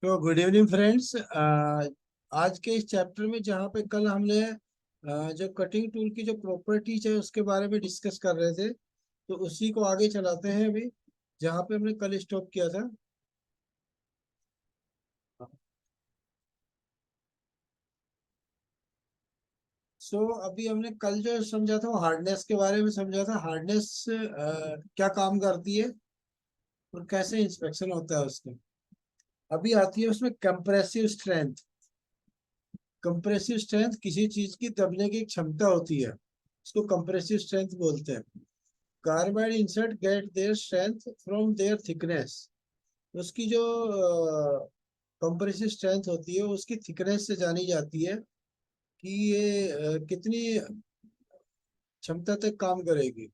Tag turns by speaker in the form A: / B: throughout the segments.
A: तो good evening friends. आज के इस चैप्टर में जहाँ पे कल हमने जो कटिंग टूल की जो प्रॉपर्टीज है उसके बारे में डिस्कस कर रहे थे, तो उसी को आगे चलाते हैं अभी जहाँ पे हमने कल स्टॉप किया था। अभी हमने कल जो समझा था वो हार्डनेस के बारे में समझा था। हार्डनेस क्या काम करती है और कैसे इंस्पेक्शन होता है उसका। अभी आती है उसमें कंप्रेसिव स्ट्रेंथ। कंप्रेसिव स्ट्रेंथ किसी चीज की दबने की क्षमता होती है, इसको कंप्रेसिव स्ट्रेंथ बोलते हैं। Carbide insert get their strength from their thickness. उसकी जो कंप्रेसिव स्ट्रेंथ होती है उसकी थिकनेस से जानी जाती है कि ये कितनी क्षमता तक काम करेगी।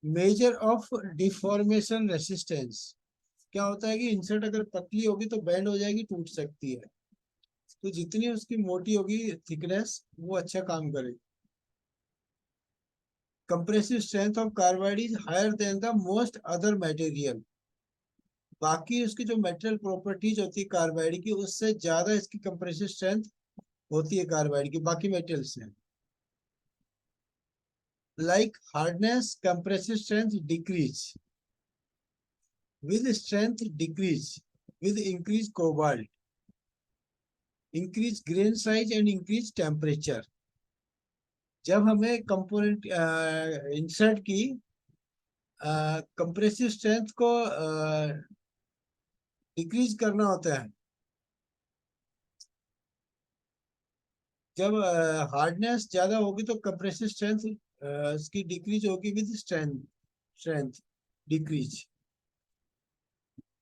A: Measure of deformation resistance. क्या होता है कि इंसर्ट अगर पतली होगी तो बेंड हो जाएगी, टूट सकती है। तो जितनी उसकी मोटी होगी थिकनेस, वो अच्छा काम करेगी। Compressive strength of carbide is higher than the most other material. बाकी उसकी जो मेटेरियल प्रॉपर्टीज होती है कार्बाइड की, उससे ज्यादा इसकी कंप्रेसिव स्ट्रेंथ होती है कार्बाइड की बाकी मेटल से। Like hardness, compressive strength decrease with strength, decrease with increase cobalt, increase grain size and increase temperature. जब हमें कंपोनेंट इंसर्ट की कंप्रेसिव स्ट्रेंथ को डिक्रीज करना होता है, जब हार्डनेस ज्यादा होगी तो कंप्रेसिव स्ट्रेंथ इसकी डिक्रीज होगी with strength. Strength decrease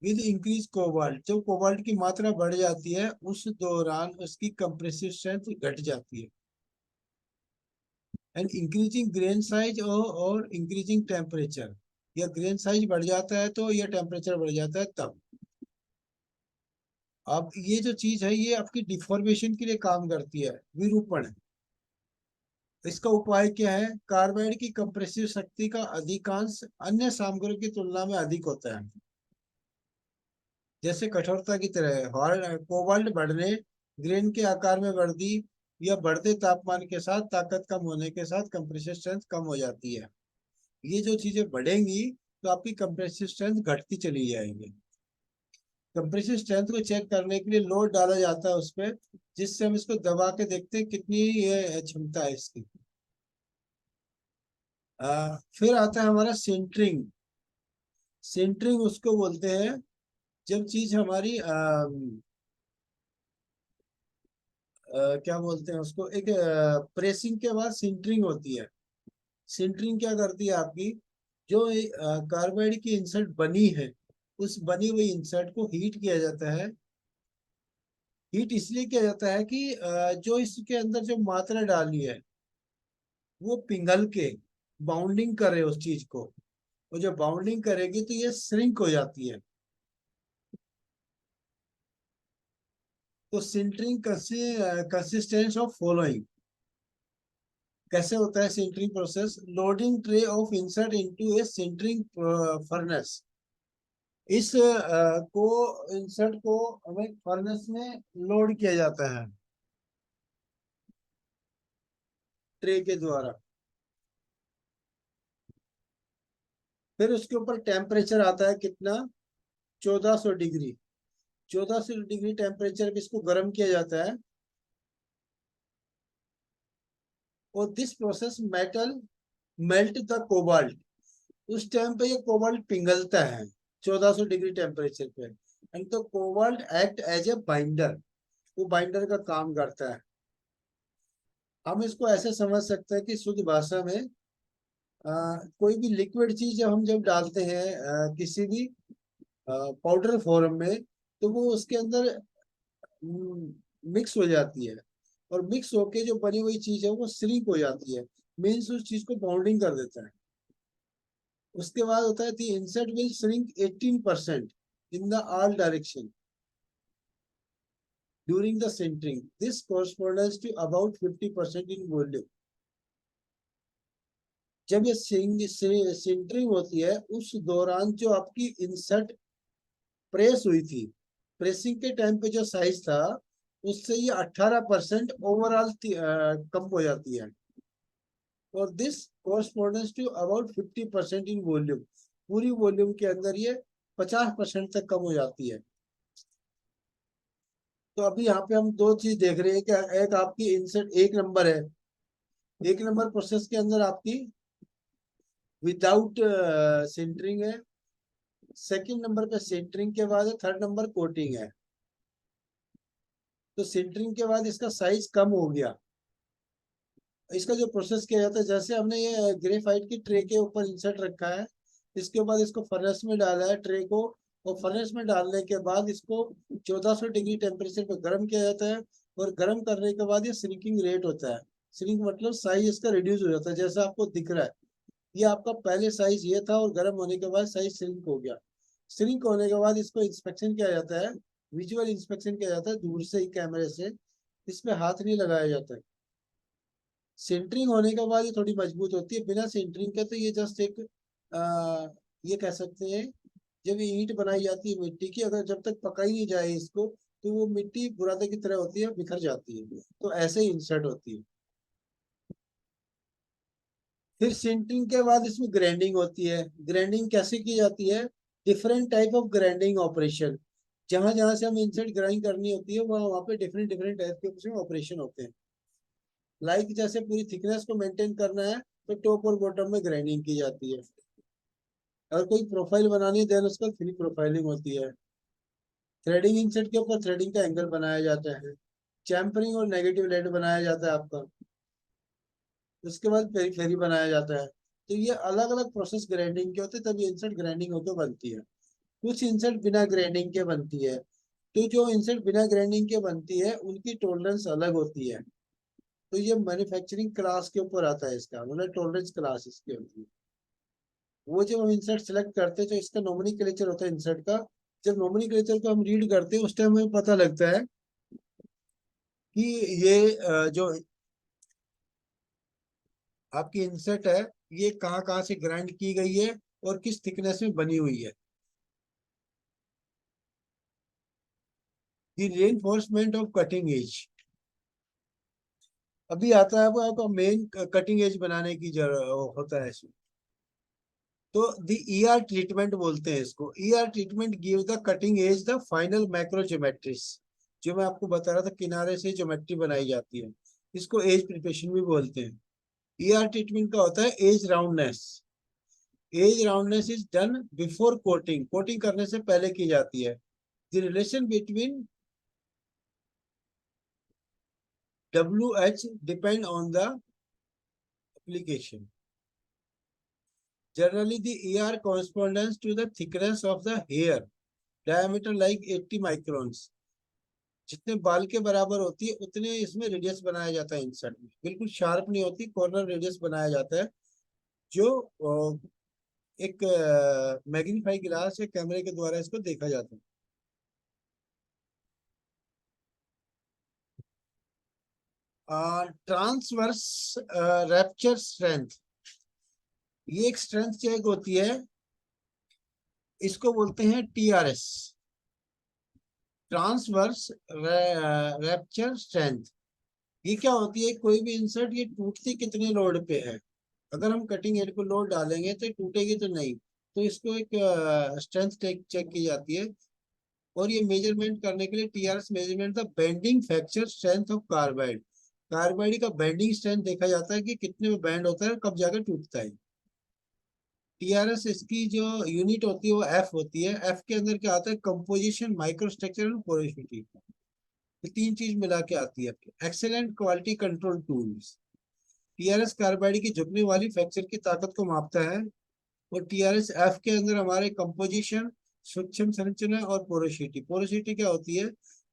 A: with increase cobalt. जब कोबाल्ट की मात्रा बढ़ जाती है उस दौरान उसकी कंप्रेसिव स्ट्रेंथ घट जाती है। एंड इंक्रीजिंग ग्रेन साइज और इंक्रीजिंग टेम्परेचर। या ग्रेन साइज बढ़ जाता है तो या टेम्परेचर बढ़ जाता है तब। अब ये जो चीज है ये आपकी डिफॉर्मेशन के लिए काम करती है, विरूपण। इसका उपाय क्या है? कार्बाइड की कंप्रेसिव शक्ति का अधिकांश अन्य सामग्रियों की तुलना में अधिक होता है। जैसे कठोरता की तरह कोबाल्ट बढ़ने, ग्रेन के आकार में वृद्धि या बढ़ते तापमान के साथ ताकत कम होने के साथ कंप्रेसिव स्ट्रेंथ कम हो जाती है। ये जो चीजें बढ़ेंगी तो आपकी कंप्रेसिव स्ट्रेंथ घटती चली जाएगी। कंप्रेसिव स्ट्रेंथ को चेक करने के लिए लोड डाला जाता है उस पर, जिससे हम इसको दबा के देखते हैं कितनी ये क्षमता है इसकी। फिर आता है हमारा सेंटरिंग। सेंटरिंग उसको बोलते हैं जब चीज हमारी क्या बोलते हैं उसको, एक प्रेसिंग के बाद सिंटरिंग होती है। सिंटरिंग क्या करती है आपकी, जो कार्बाइड की इंसर्ट बनी है उस बनी हुई इंसर्ट को हीट किया जाता है। हीट इसलिए किया जाता है कि जो इसके अंदर जो मात्रा डाली है वो पिघल के बाउंडिंग करे उस चीज को। वो जो बाउंडिंग करेगी तो ये श्रिंक हो जाती है। तो सिंटरिंग कंसिस्टेंस ऑफ फॉलोइंग। कैसे होता है sintering process? Loading tray of insert into A sintering furnace. इस को इंसर्ट को हमें फर्नेस में लोड किया जाता है ट्रे के द्वारा। फिर उसके ऊपर टेम्परेचर आता है कितना? 1400 डिग्री। 1400 डिग्री टेम्परेचर पे इसको गर्म किया जाता है। और this process metal melt the cobalt. उस टाइम पे ये कोबाल्ट पिघलता है 1400 डिग्री टेम्परेचर पे। एंड तो cobalt act as a binder. वो बाइंडर का काम करता है। हम इसको ऐसे समझ सकते हैं कि शुद्ध भाषा में कोई भी लिक्विड चीज जब हम जब डालते हैं किसी भी पाउडर फॉर्म में, तो वो उसके अंदर मिक्स हो जाती है। और मिक्स होके जो बनी हुई चीज है वो श्रिंक हो जाती है। मीन्स उस चीज को बाउंडिंग कर देता है। उसके बाद होता है the insert will shrink 18% in the all direction during the sintering. This corresponds to about 50% in volume। जब ये सिंटरिंग होती है उस दौरान जो आपकी इंसर्ट प्रेस हुई थी प्रेसिंग के टाइम पे जो साइज था उससे ये 18% ओवरऑल कम हो जाती है, और this correspondence to about 50% in volume. पूरी वॉल्यूम के अंदर ये 50% तक कम हो जाती है। तो अभी यहाँ पे हम दो चीज देख रहे हैं कि एक आपकी इंसर्ट एक नंबर है, एक नंबर प्रोसेस के अंदर आपकी विदाउट सेंटरिंग है, सेकंड नंबर पे सेंटरिंग के बाद है, थर्ड नंबर कोटिंग है। तो सेंटरिंग के बाद इसका साइज कम हो गया। इसका जो प्रोसेस किया जाता है, जैसे हमने ये ग्रेफाइट की ट्रे के ऊपर इंसर्ट रखा है, इसके बाद इसको फर्नेस में डाला है ट्रे को, और फर्नेस में डालने के बाद इसको 1400 डिग्री टेम्परेचर पे गर्म किया जाता है, और गर्म करने के बाद ये श्रिंकिंग रेट होता है। श्रिंक मतलब साइज इसका रिड्यूस हो जाता है, जैसा आपको दिख रहा है। ये आपका पहले साइज ये था, और गर्म होने के बाद साइज श्रिंक हो गया। श्रिंक होने के बाद इसको इंस्पेक्शन किया जाता है, विजुअल इंस्पेक्शन किया जाता है दूर से ही कैमरे से, इसमें हाथ नहीं लगाया जाता है। सेंटरिंग होने के बाद ये थोड़ी मजबूत होती है, बिना सेंटरिंग के तो ये जस्ट एक आ, ये कह सकते हैं, जब ये ईंट बनाई जाती है मिट्टी की, अगर जब तक पकाई नहीं जाए इसको, तो वो मिट्टी बुरादे की तरह होती है, बिखर जाती है, तो ऐसे ही इंसर्ट होती है। फिर सिंटरिंग के बाद इसमें ग्राइंडिंग होती है। ग्राइंडिंग कैसे की जाती है? Different type of grinding operation, जहां जहां से हम इंसर्ट ग्राइंड करनी होती है, वहां वहां पे डिफरेंट डिफरेंट टाइप के उसमें ऑपरेशन होते हैं। लाइक जैसे पूरी थिकनेस को मेंटेन करना है, तो टॉप और बॉटम में ग्राइंडिंग की जाती है। अगर कोई प्रोफाइल बनानी है, देन उसका थ्री प्रोफाइलिंग होती है। थ्रेडिंग इंसर्ट के ऊपर थ्रेडिंग का एंगल बनाया जाता है। चैम्परिंग और नेगेटिव लेड बनाया जाता है आपका। उसके बाद पेरीफेरी बनाया जाता है। तो ये अलग अलग प्रोसेस ग्राइंडिंग के होते हैं, तभी इंसर्ट ग्राइंडिंग होकर बनती है। कुछ इंसर्ट बिना ग्राइंडिंग के बनती है। तो जो इंसर्ट बिना ग्राइंडिंग के बनती है, उनकी टॉलरेंस अलग होती है। तो ये मैन्युफैक्चरिंग क्लास के ऊपर आता है, इसका मतलब टॉलरेंस क्लास इसकी होती है। वो जब हम इंसर्ट सेलेक्ट करते हैं, तो इसका नोमेनक्लेचर होता है इंसर्ट का। जब नोमेनक्लेचर को हम रीड करते हैं, उस टाइम हमें पता लगता है कि ये जो आपकी इंसर्ट है, ये कहाँ कहाँ से ग्राइंड की गई है और किस थिकनेस में बनी हुई है। The reinforcement of cutting edge. अभी आता है आपको मेन कटिंग एज बनाने की जरूरत होता है इसमें। तो द ईआर ट्रीटमेंट बोलते हैं इसको। ER treatment give the cutting as the final macro geometries. जो मैं आपको बता रहा था, किनारे से ज्योमेट्री बनाई जाती है, इसको एज प्रिपरेशन भी बोलते हैं। ईआर ट्रीटमेंट का होता है edge roundness. Edge roundness is done before coating. Coating करने से पहले की जाती है। The relation between WH depend on the application. Generally, the ER corresponds to the thickness of the hair, diameter like 80 microns. जितने बाल के बराबर होती है, उतने इसमें रेडियस बनाया जाता है इंसर्ट में। बिल्कुल शार्प नहीं होती, कॉर्नर रेडियस बनाया जाता है, जो एक मैग्नीफाई ग्लास या कैमरे के द्वारा इसको देखा जाता है। ट्रांसवर्स रैप्चर स्ट्रेंथ, ये एक स्ट्रेंथ चेक होती है, इसको बोलते हैं TRS, ट्रांसवर्स रैप्चर स्ट्रेंथ। ये क्या होती है? कोई भी इंसर्ट ये टूटती कितने लोड पे है। अगर हम कटिंग एज को लोड डालेंगे तो टूटेगी तो नहीं, तो इसको एक स्ट्रेंथ चेक की जाती है। और ये मेजरमेंट करने के लिए TRS measurement the bending fracture strength of carbide. Carbide का बेंडिंग स्ट्रेंथ देखा जाता है कि कितने में बैंड होता है, कब जाकर टूटता है। TRS इसकी जो यूनिट होती है वो F होती है। F के अंदर क्या आता है? कंपोजिशन, माइक्रोस्ट्रक्चर और पोरोसिटी। ये तीन चीज मिला के आती है। Excellent quality control tools. TRS carbide की झुकने वाली फ्रैक्चर की ताकत को मापता है। और TRS F के अंदर हमारे कंपोजिशन, सूक्ष्म संरचना और पोरोसिटी। पोरोसिटी क्या होती है?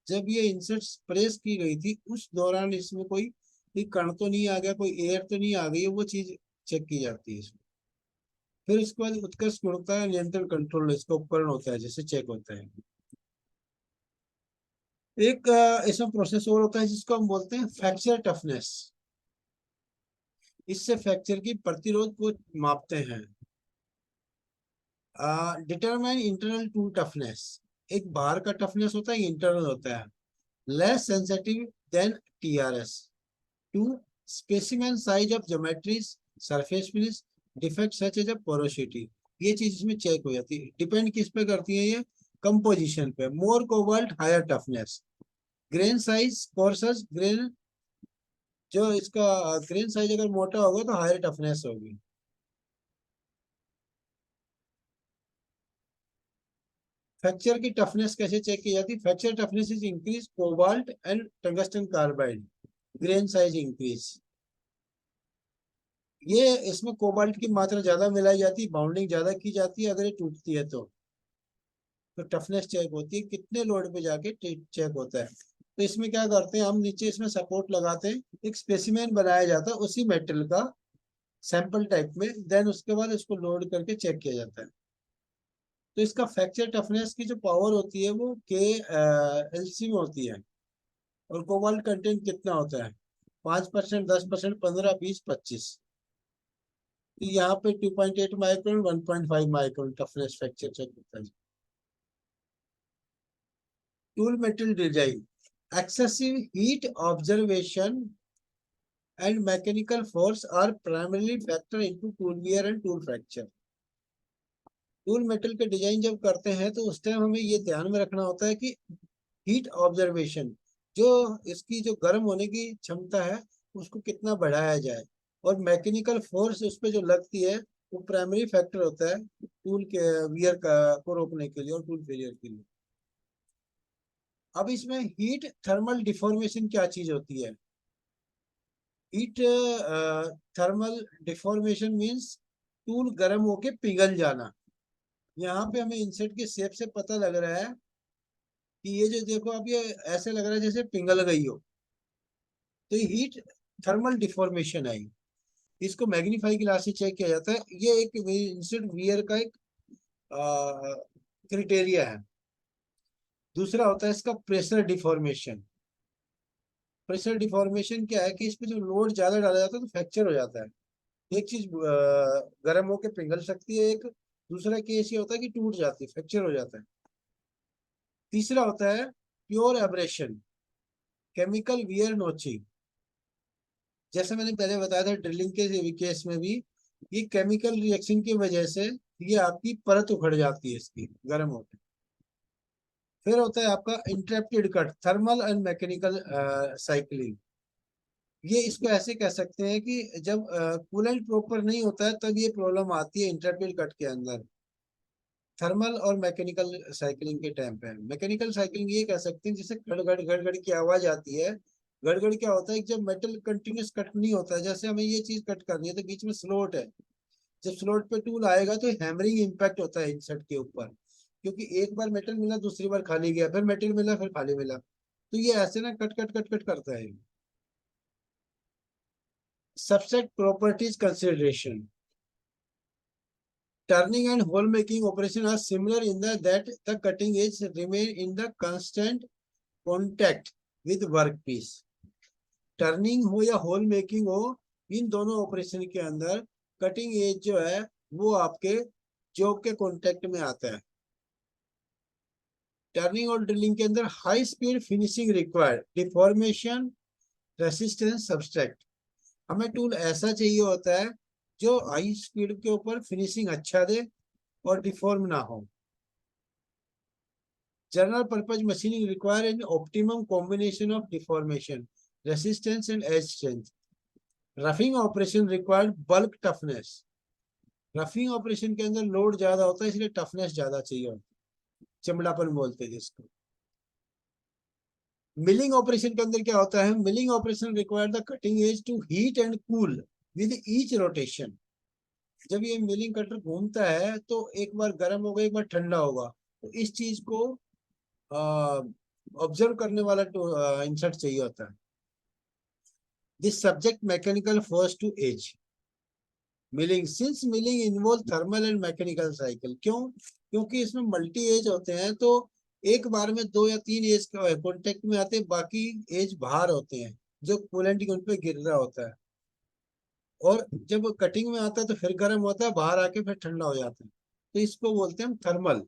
A: जब ये इंसर्ट प्रेस की गई थी, उस दौरान इसमें कोई कण तो नहीं आ गया, कोई एयर तो नहीं आ गई है, वो चीज चेक की जाती है इसमें। फिर उसके बाद उत्कर्ष गुणवत्ता नियंत्रण कंट्रोल, इसका उपकरण होता है जिससे चेक होता है। एक ऐसा प्रोसेस और होता है जिसको हम बोलते हैं फ्रैक्चर टफनेस। इससे फ्रैक्चर की प्रतिरोध को मापते हैं। Determine internal tool toughness. एक बाहर का टफनेस होता है, इंटरनल होता है। Less sensitive than TRS to specimen size of geometries, surface finish, defect such as porosity. ये चीज इसमें चेक हो जाती है। डिपेंड किस पे करती है ये? कंपोजिशन पे। More cobalt higher toughness, grain size coarser grain, जो इसका ग्रेन साइज अगर मोटा होगा तो हायर टफनेस होगी। फ्रैक्चर की टफनेस कैसे चेक की जाती है? Fracture toughness is increase cobalt and tungsten carbide, grain size increase. ये इसमें कोबाल्ट की मात्रा ज्यादा मिलाई जाती है, बाउंडिंग ज्यादा की जाती है, अगर ये टूटती है तो टफनेस चेक होती है, कितने लोड पे जाके चेक होता है। तो इसमें क्या करते हैं हम, नीचे इसमें सपोर्ट लगाते हैं, एक स्पेसिमेन बनाया जाता है उसी मेटल का, सैंपल टाइप में, देन उसके बाद इसको लोड करके चेक किया जाता है। तो इसका फ्रैक्चर टफनेस की जो पावर होती है वो के एलसी में होती है। और कोबाल्ट कंटेंट कितना होता है? 5%, 10%, 15, 20, 25। तो यहाँ पे 2.8 micron, 1.5 micron toughness fracture check होता है। Tool metal design, excessive heat observation and mechanical force are primarily factor into tool wear and tool fracture। Tool metal के डिजाइन जब करते हैं तो उस टाइम हमें ये ध्यान में रखना होता है कि हीट ऑब्जर्वेशन, जो इसकी जो गर्म होने की क्षमता है उसको कितना बढ़ाया जाए, और मैकेनिकल फोर्स उस पर जो लगती है वो प्राइमरी फैक्टर होता है टूल के वियर का को रोकने के लिए और टूल फेलियर के लिए। अब इसमें हीट थर्मल डिफॉर्मेशन क्या चीज होती है? Heat thermal deformation means tool गर्म होके पिघल जाना। यहाँ पे हमें इंसेट के शेप से पता लग रहा है कि ये जो देखो अब ये ऐसे लग रहा है जैसे पिघल गई हो, तो ये हीट थर्मल डिफॉर्मेशन है। इसको मैग्नीफाई ग्लास से चेक किया जाता है। ये एक इंसेट वियर का एक क्राइटेरिया है। दूसरा होता है इसका प्रेशर डिफॉर्मेशन। प्रेशर डिफॉर्मेशन क्या है कि इस पे जो लोड ज्यादा डाला जाता है तो फ्रैक्चर हो जाता है। एक चीज गर्म होके पिघल सकती है, एक दूसरा केस ये होता है कि टूट जाती है, फ्रैक्चर हो जाता है। तीसरा होता है pure abrasion, chemical wear notching. जैसे मैंने पहले बताया था ड्रिलिंग के केस में भी, ये केमिकल रिएक्शन की वजह से ये आपकी परत उखड़ जाती है इसकी गर्म होकर। फिर होता है आपका interrupted cut, thermal and mechanical cycling. ये इसको ऐसे कह सकते हैं कि जब कूलेंट प्रॉपर नहीं होता है तब ये प्रॉब्लम आती है इंटरप्टेड कट के अंदर, थर्मल और मैकेनिकल साइकिलिंग के टाइम पे। मैकेनिकल साइकिलिंग ये कह सकते हैं जिससे गड़गड़ गड़गड़ की आवाज आती है। गड़गड़ क्या होता है, जब मेटल कंटिन्यूस कट नहीं होता है, जैसे हमें ये चीज कट करनी है तो बीच में स्लोट है, जब स्लोट पे टूल आएगा तो हैमरिंग इम्पैक्ट होता है इंसर्ट के ऊपर, क्योंकि एक बार मेटल मिला दूसरी बार खाली गया, फिर मेटल मिला फिर खाली मिला, तो ये ऐसे ना कट कट कट कट करता है। Subset properties consideration, turning and hole making operation are similar in that the cutting edge remain in the constant contact with workpiece। Turning हो या होल मेकिंग हो, इन दोनों ऑपरेशन के अंदर कटिंग एज जो है वो आपके जॉब के कांटेक्ट में आता है। टर्निंग और ड्रिलिंग के अंदर high speed finishing required, deformation resistance subtract. हमें टूल ऐसा चाहिए होता है जो हाई स्पीड के ऊपर फिनिशिंग अच्छा दे और डिफॉर्म ना हो। General purpose machining require an optimum combination of deformation, resistance and edge strength। Roughing operation required bulk toughness. Roughing operation के अंदर लोड ज्यादा होता है इसलिए टफनेस ज्यादा चाहिए होता है, चमड़ापन बोलते हैं जिसको। मिलिंग ऑपरेशन के अंदर क्या होता है, milling operation require the cutting edge to heat and cool with each rotation. जब ये मिलिंग कटर घूमता है तो एक बार गर्म होगा एक बार ठंडा होगा, तो इस चीज को ऑब्जर्व करने वाला इंसर्ट चाहिए होता है। This subject mechanical force to edge milling, since milling involve thermal and mechanical cycle. क्यों? क्योंकि इसमें मल्टी एज होते हैं, तो एक बार में दो या तीन एज कॉन्टेक्ट में आते हैं, बाकी एज बाहर होते हैं जो कूलेंट उन पे गिर रहा होता है। और जब कटिंग में आता है तो फिर गर्म होता है, बाहर आके फिर ठंडा हो जाता है, तो इसको बोलते हैं हम thermal.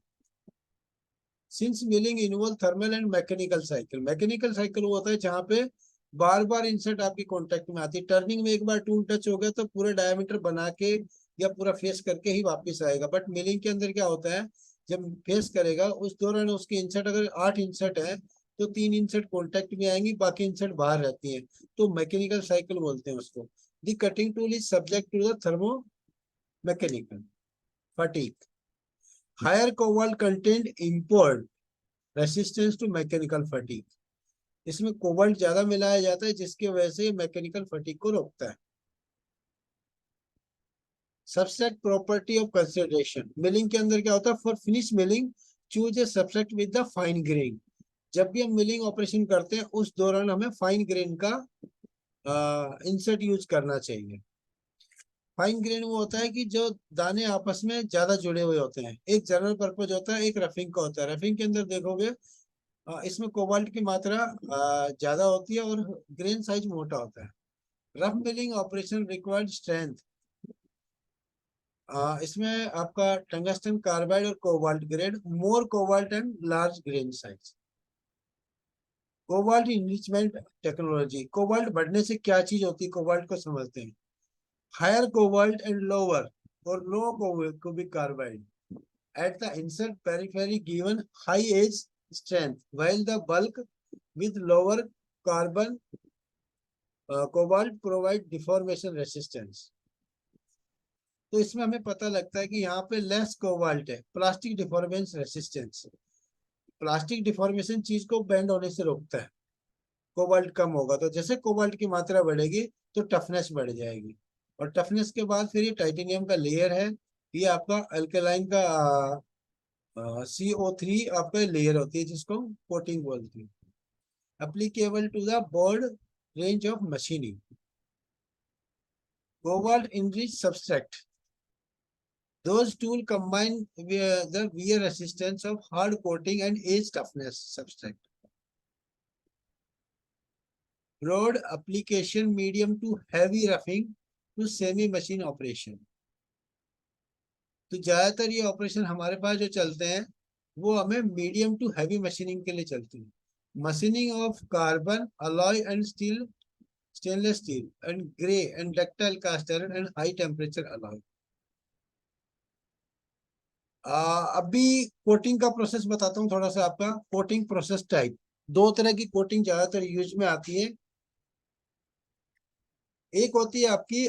A: Since milling involve thermal and mechanical cycle, mechanical cycle वो होता है जहाँ पे बार बार इंसर्ट आपकी कांटेक्ट में आती है। टर्निंग में एक बार टूल टच हो गया तो पूरा डायमीटर बना के या पूरा फेस करके ही वापस आएगा। बट मिलिंग के अंदर क्या होता है, जब फेस करेगा उस दौरान उसकी इंसर्ट अगर 8 इंसर्ट है तो 3 इंसर्ट कॉन्टेक्ट में आएंगी, बाकी इंसर्ट बाहर रहती है, तो मैकेनिकल साइकिल बोलते हैं उसको। The cutting tool is subject to the thermo mechanical fatigue. Higher cobalt content import resistance to mechanical fatigue, इसमें कोबाल्ट ज्यादा मिलाया जाता है जिसकी वजह से मैकेनिकल फटीग को रोकता है। Subtract property of consideration, milling के अंदर क्या होता है, for finish milling choose a subtract with the fine grain. जब भी हम मिलिंग ऑपरेशन करते हैं उस दौरान हमें फाइन ग्रेन का इंसर्ट यूज करना चाहिए। फाइन ग्रेन वो होता है कि जो दाने आपस में ज्यादा जुड़े हुए होते हैं। एक जनरल पर्पज होता है, एक रफिंग का होता है। रफिंग के अंदर देखोगे इसमें कोबाल्ट की मात्रा ज्यादा होती है और ग्रेन साइज मोटा होता है। Rough milling operation required strength, इसमें आपका टंगस्टन कार्बाइड और cobalt grade, more cobalt and large grain size. Cobalt enrichment technology, cobalt बढ़ने से क्या चीज होती है कोबाल्ट को समझते हैं। हायर कोबाल्ट एंड लोअर और लो cubic carbide at the insert periphery given high edge strength while the bulk with lower carbon cobalt provide deformation resistance। तो इसमें हमें पता लगता है कि यहाँ पे लेस कोबाल्ट है, plastic deformation resistance. Plastic deformation चीज को बेंड होने से रोकता है। कोबाल्ट कम होगा तो जैसे कोबाल्ट की मात्रा बढ़ेगी तो टफनेस बढ़ जाएगी, और टफनेस के बाद फिर ये टाइटेनियम का लेयर है, ये आपका अल्कलाइन का CO3 आपका लेयर होती है जिसको कोटिंग बोलते हैं। Applicable to the board range of machining. Cobalt enrich substrate, those tool combine the wear resistance of hard coating and edge toughness substrate. Broad application medium to heavy roughing to semi machine operation। तो ज्यादातर ये operation हमारे पास जो चलते हैं वो हमें medium to heavy machining के लिए चलती है। Machining of carbon alloy and steel, stainless steel and grey and ductile cast iron and high temperature alloy. अभी कोटिंग का प्रोसेस बताता हूँ थोड़ा सा आपका। कोटिंग प्रोसेस टाइप, दो तरह की कोटिंग ज्यादातर यूज में आती है। एक होती है आपकी